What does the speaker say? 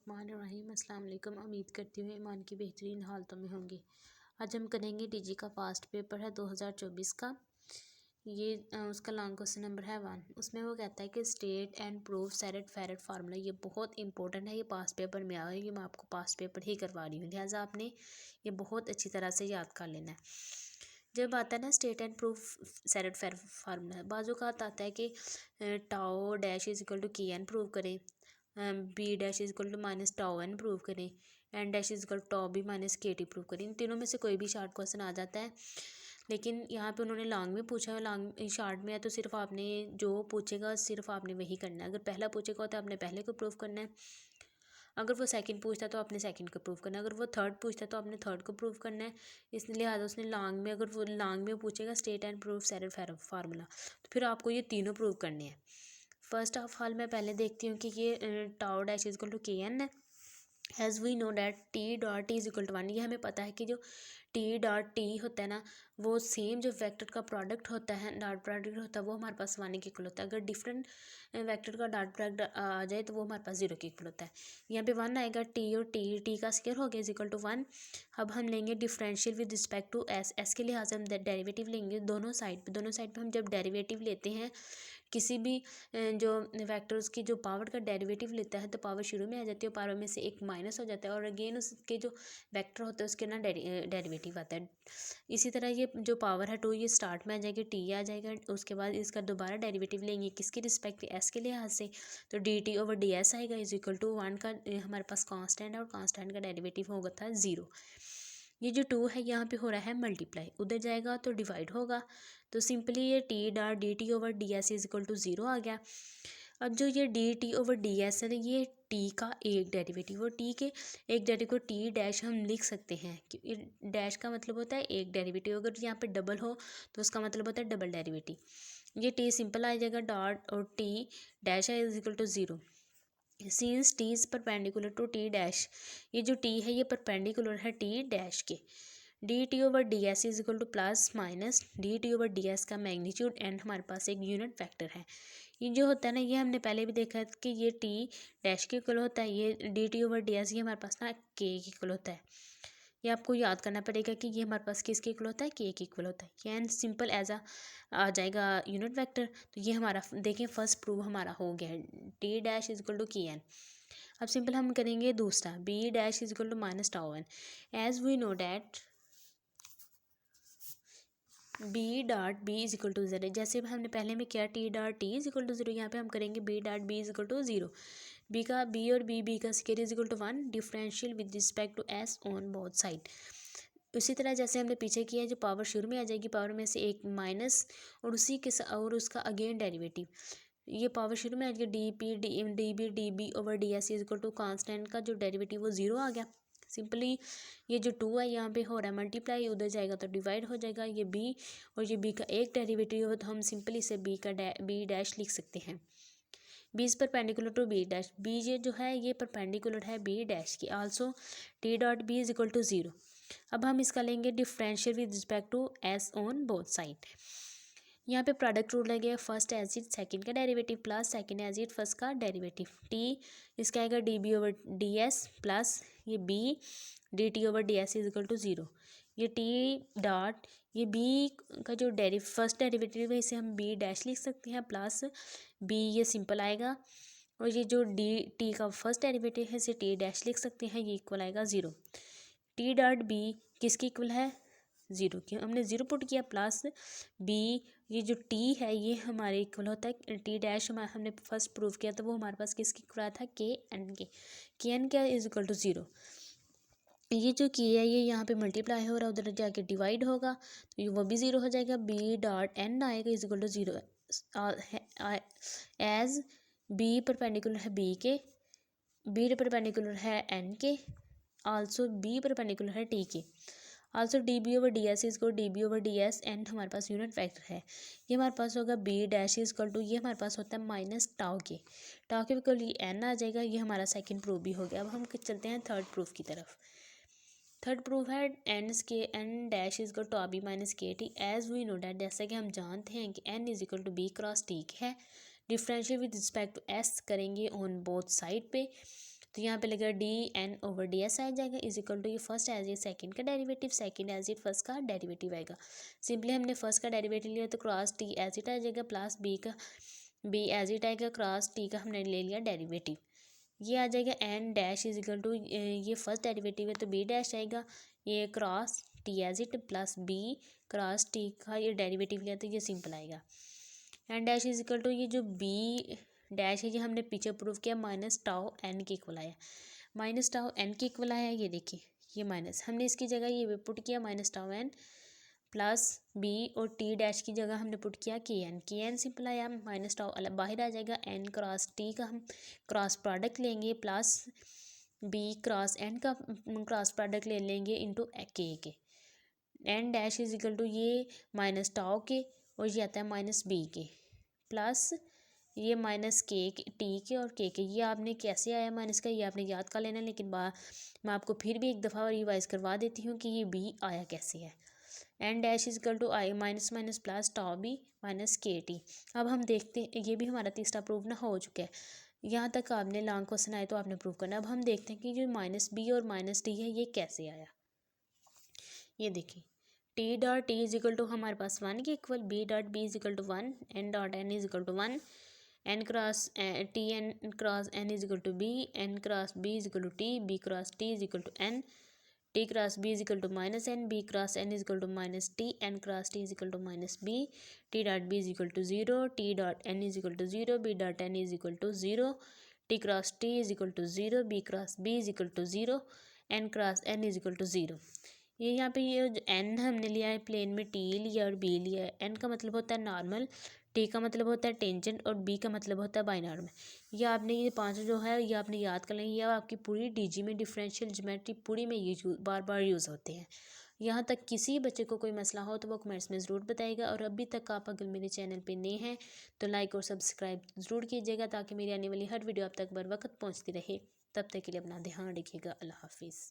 बिस्मिल्लाहिर्रहमानिर्रहीम। अस्सलाम वालेकुम। उम्मीद करती हूँ ईमान की बेहतरीन हालतों में होंगे। आज हम करेंगे टीजी का फास्ट पेपर है 2024 का। ये उसका लॉन्ग क्वेश्चन नंबर है 1। उसमें वो कहता है कि state and proof Serret Frenet formula. ये बहुत इंपॉर्टेंट है, ये पास्ट पेपर में आया है, ये मैं आपको पास्ट पेपर ही करवा रही हूँ, लिहाजा आपने ये बहुत अच्छी तरह से याद कर लेना है। जब आता है ना state and proof Serret Frenet formula, बाजू का आता है कि tau dash is equal to के एन प्रूव करें, B dash is equal to minus tau N prove करें, N dash is equal to tau B minus K T prove करें। इन तीनों में से कोई भी शॉर्ट क्वेश्चन आ जाता है, लेकिन यहाँ पे उन्होंने लॉन्ग में पूछा है। लॉन्ग शॉर्ट में है तो सिर्फ आपने जो पूछेगा सिर्फ आपने वही करना है। अगर पहला पूछेगा तो आपने पहले को प्रूव करना है, अगर वो सेकंड पूछता है तो आपने सेकंड को प्रूव करना है, अगर वो थर्ड पूछता है तो आपने थर्ड को प्रूव करना है। इस लिहाजा उसने लॉन्ग में, अगर वो लॉन्ग में पूछेगा स्टेट एंड प्रूफ सेरेट फार्मूला, तो फिर आपको ये तीनों प्रूव करने हैं। फर्स्ट ऑफ ऑल मैं पहले देखती हूँ कि ये tau dash is equal to के एन है। As we know that t dot T is equal to 1। ये हमें पता है कि जो टी डॉट टी होता है ना, वो सेम जो वेक्टर का प्रोडक्ट होता है, डॉट प्रोडक्ट होता है, वो हमारे पास 1 के इक्वल होता है। अगर डिफरेंट वेक्टर का डॉट प्रोडक्ट आ जाए तो वो हमारे पास 0 के इक्वल होता है। यहाँ पे 1 आएगा, टी और टी का स्क्वायर हो गया इज इक्वल टू 1। अब हम लेंगे differential with respect to s के लिहाज से हम डेरिवेटिव लेंगे दोनों साइड पे हम जब डेरिवेटिव लेते हैं किसी भी जो वेक्टर्स की जो पावर का डेरिवेटिव लेता है तो पावर शुरू में आ जाती है, पावर में से एक माइनस हो जाता है और अगेन उसके जो वेक्टर होते हैं उसके ना डेरिवेटिव आता है। इसी तरह ये जो पावर है 2 ये स्टार्ट में आ जाएगी, टी आ जाएगा, उसके बाद इसका दोबारा डेरिवेटिव लेंगे किसके रिस्पेक्ट, एस के लिहाज से, तो D T over D S आएगा इज इक्वल टू 1 का हमारे पास कांस्टेंट है और कांस्टेंट का डेरिवेटिव होगा था 0। ये जो 2 है यहाँ पे हो रहा है मल्टीप्लाई, उधर जाएगा तो डिवाइड होगा, तो सिंपली ये t dot d T over D S is equal to 0 आ गया। अब जो ये d T over D s है ना, ये टी का एक डेरिवेटिव और टी के एक डेरिवेटिव टी डैश हम लिख सकते हैं कि डैश का मतलब होता है एक डेरिवेटिव, अगर यहाँ पे डबल हो तो उसका मतलब होता है डबल डेरिवेटिव। ये टी सिंपल आ जाएगा, डॉट और टी डैश है is equal to 0। Since T is perpendicular to T dash, ये जो टी है ये परपेंडिकुलर है टी डैश के। D T over D S is equal to plus minus D T over D S का magnitude and हमारे पास एक यूनिट वेक्टर है। ये जो होता है ना, ये हमने पहले भी देखा है कि ये टी डैश के इक्वल होता है, ये d T over D S ये हमारे पास ना के इक्वल होता है। ये आपको याद करना पड़ेगा कि ये हमारे पास किसके इक्वल होता है, के इक्वल होता है। ये एंड सिंपल एज आ जाएगा यूनिट वेक्टर। तो ये हमारा देखें फर्स्ट प्रूव हमारा हो गया है, T dash is equal to के एन। अब सिंपल हम करेंगे दूसरा, B dash is equal to minus tau N. As we know that B dot B is equal to 0, जैसे हमने पहले में किया T dot T is equal to 0, यहाँ पे हम करेंगे B dot B is equal to 0। B का बी और बी का square is equal to 1, differential with respect to S on both side. उसी तरह जैसे हमने पीछे किया है, जो पावर शुरू में आ जाएगी, पावर में से एक माइनस और उसी के और उसका अगेन डेरिवेटिव। ये पावर शुरू में आ जाएगी, D B over D S is equal to constant का जो डेरिवेटिव वो 0 आ गया। सिंपली ये जो 2 है यहाँ पे हो रहा है मल्टीप्लाई, उधर जाएगा तो डिवाइड हो जाएगा। ये बी और ये बी का एक डेरिवेटिव हो तो हम सिंपली इसे बी डैश लिख सकते हैं। B is perpendicular to B dash, B ये जो है ये परपेंडिकुलर है बी डैश की। Also T dot B is equal to 0। अब हम इसका लेंगे differential with respect to S on both side. यहाँ पे प्रोडक्ट रूल लगे, फर्स्ट एज इट सेकंड का derivative plus second as it first का डेरिवेटिव। टी इसका आएगा D B over D S plus ये B D T over D S is equal to 0। ये t dot ये B का जो फर्स्ट डेरिवेटिव है इसे हम बी डैश लिख सकते हैं, प्लस बी ये सिंपल आएगा और ये जो डी टी का फर्स्ट डेरिवेटिव है इसे टी डैश लिख सकते हैं, ये इक्वल आएगा 0। टी डॉट बी किसकी इक्वल है, 0 की, हमने 0 पुट किया, प्लस बी ये जो टी है ये हमारे इक्वल होता है टी डैश, हमने फर्स्ट प्रूव किया तो वो हमारे पास किसकी इक्वल आया था, के एन क्या इज इक्वल टू 0। ये जो की है ये यहाँ पे मल्टीप्लाई हो रहा है, उधर जाके डिवाइड होगा तो ये वो भी 0 हो जाएगा। बी डॉट एन आएगा is equal to 0 as B perpendicular है बी के, बी परपेंडिकुलर है एन के, आल्सो बी परपेंडिकुलर है टी के। Also D B over D S is equal D B over D S and हमारे पास unit vector है, ये हमारे पास होगा B dash is equal to, ये हमारे पास होता है माइनस टाउ के इक्वल ये एन आ जाएगा। ये हमारा सेकंड प्रूफ भी हो गया। अब हम चलते हैं थर्ड प्रूफ की तरफ। थर्ड प्रूफ है N dash is equal to B minus K T. As we know that, जैसा कि हम जानते हैं कि N is equal to B cross T है, differential with respect to S करेंगे ऑन बोथ साइड पे, तो यहाँ पे लगेगा D N over D S आ जाएगा इज इक्वल टू ये फर्स्ट एज ए सेकंड का derivative, second as it first का डेरिवेटिव आएगा। सिंपली हमने फर्स्ट का डेरिवेटिव लिया तो क्रॉस टी एज इट आ जाएगा प्लस बी का बी एज इट आएगा क्रॉस टी का हमने ले लिया डेरिवेटिव। ये आ जाएगा N dash is equal to ये फर्स्ट डेरिवेटिव है तो बी डैश आएगा, ये cross T as it plus B cross T का ये डेरिवेटिव लिया तो ये सिंपल आएगा। N dash is equal to ये जो बी डैश है ये हमने पीछे प्रूव किया माइनस टाउ एन के इक्वल आया, माइनस टाउ एन के इक्वल आया। ये देखिए ये माइनस हमने इसकी जगह ये पुट किया minus tau N plus B और टी डैश की जगह हमने पुट किया के एन सिंपल आया, माइनस टाउ अलग बाहर आ जाएगा, एन क्रॉस टी का हम क्रॉस प्रोडक्ट लेंगे प्लस बी क्रॉस एन का क्रॉस प्रोडक्ट ले लेंगे into K N dash is equal to ये माइनस टाउ के और ये आता है माइनस बी के प्लस ये माइनस के टी के और के ये आपने कैसे आया माइनस का ये आपने याद कर लेना, लेकिन मैं आपको फिर भी एक दफ़ा रिवाइज करवा देती हूँ कि ये बी आया कैसे है। N dash is equal to I minus minus plus tau B minus K T. अब हम देखते हैं ये भी हमारा तीसरा प्रूफ ना हो चुका है, यहाँ तक आपने लॉन्ग क्वेश्चन आए तो आपने प्रूव करना। अब हम देखते हैं कि जो माइनस बी और माइनस टी है ये कैसे आया। ये देखिए T dot T is equal to हमारे पास 1 के equal, B dot B is equal to 1, N dot N is equal to 1, N cross T N cross N is equal to B, N cross B is equal to T, B cross T is equal to N, T cross B is equal to minus N, B cross N is equal to minus T, N cross T is equal to minus B, T dot B is equal to 0, T dot N is equal to 0, B dot N is equal to 0, T cross T is equal to 0, B cross B is equal to 0, N cross N is equal to 0। ये यहाँ पे ये जो N हमने लिया है plane में T लिया और बी लिया है। एन का मतलब होता है नॉर्मल, टी का मतलब होता है टेंजेंट और बी का मतलब होता है बाइनॉर्मल। ये आपने ये पांचों जो है ये आपने याद कर लेंगे, ये आपकी पूरी डीजी में डिफरेंशियल ज्योमेट्री पूरी में ये बार बार यूज़ होते हैं। यहाँ तक किसी बच्चे को कोई मसला हो तो वो कमेंट्स में ज़रूर बताएगा, और अभी तक आप अगर मेरे चैनल पे नए हैं तो लाइक और सब्सक्राइब ज़रूर कीजिएगा ताकि मेरी आने वाली हर वीडियो आप तक बर वक्त पहुँचती रहे। तब तक के लिए अपना ध्यान रखिएगा। अल्लाह हाफिज़।